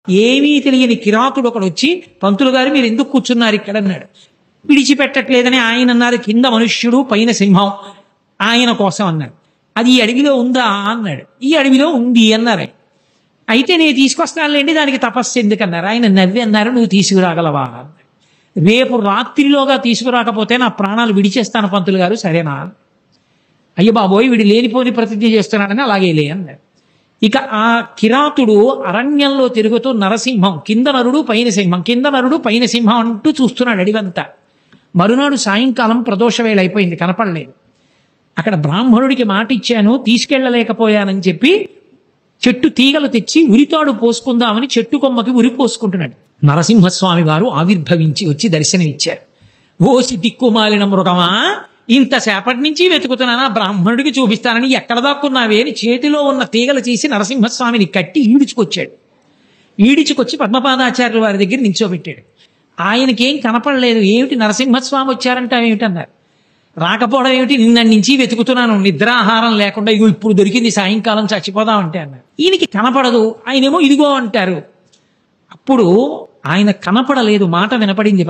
ఏమీ తెలియని కిరాతుడు ఒకడు వచ్చి, పంతులు గారు మీరు ఎందుకు కూర్చున్నారు ఇక్కడ అన్నాడు. విడిచిపెట్టట్లేదని ఆయన అన్నారు. కింద మనుష్యుడు పైన సింహం ఆయన కోసం అన్నాడు. అది ఈ అడవిలో ఉందా అన్నాడు. ఈ అడవిలో ఉంది అన్నారు. అయితే నేను తీసుకొస్తానులేండి, దానికి తపస్సు ఎందుకన్నారు. ఆయన నవ్వి అన్నారు, నువ్వు తీసుకురాగలవా అన్నాడు. రేపు రాత్రిలోగా తీసుకురాకపోతే నా ప్రాణాలు విడిచేస్తాను పంతులు గారు, సరేనా? అయ్య బాబోయ్ వీడు లేనిపోని ప్రతిజ్ఞ చేస్తున్నాడని అలాగే లే అన్నాడు. ఇక ఆ కిరాతుడు అరణ్యంలో తిరుగుతూ నరసింహం, కింద నరుడు పైన సింహం, కింద నరుడు పైన సింహం అంటూ చూస్తున్నాడు అడివంతా. మరునాడు సాయంకాలం ప్రదోష వేళ అయిపోయింది, కనపడలేదు. అక్కడ బ్రాహ్మణుడికి మాట ఇచ్చాను, తీసుకెళ్ళలేకపోయానని చెప్పి చెట్టు తీగలు తెచ్చి ఉరితాడు పోసుకుందామని చెట్టు కొమ్మకి ఉరి పోసుకుంటున్నాడు. నరసింహస్వామి వారు ఆవిర్భవించి వచ్చి దర్శనమిచ్చారు. ఓసి దిక్కుమాలిన మృగమా, ఇంతసేపటి నుంచి వెతుకుతున్నానా, బ్రాహ్మణుడికి చూపిస్తానని ఎక్కడ దాక్కున్నావే అని చేతిలో ఉన్న తీగలు చేసి నరసింహస్వామిని కట్టి ఈడ్చుకొచ్చాడు. ఈడ్చుకొచ్చి పద్మపాదాచార్యుల వారి దగ్గర నిల్చోబెట్టాడు. ఆయనకేం కనపడలేదు. ఏమిటి నరసింహస్వామి వచ్చారంటే ఏమిటన్నారు. రాకపోవడం ఏమిటి, నిన్నటి నుంచి వెతుకుతున్నాను నిద్రాహారం లేకుండా, ఇగో ఇప్పుడు దొరికింది, సాయంకాలం చచ్చిపోదామంటే అన్నారు. ఈయనకి కనపడదు, ఆయనేమో ఇదిగో అంటారు. అప్పుడు ఆయన కనపడలేదు, మాట వినపడింది.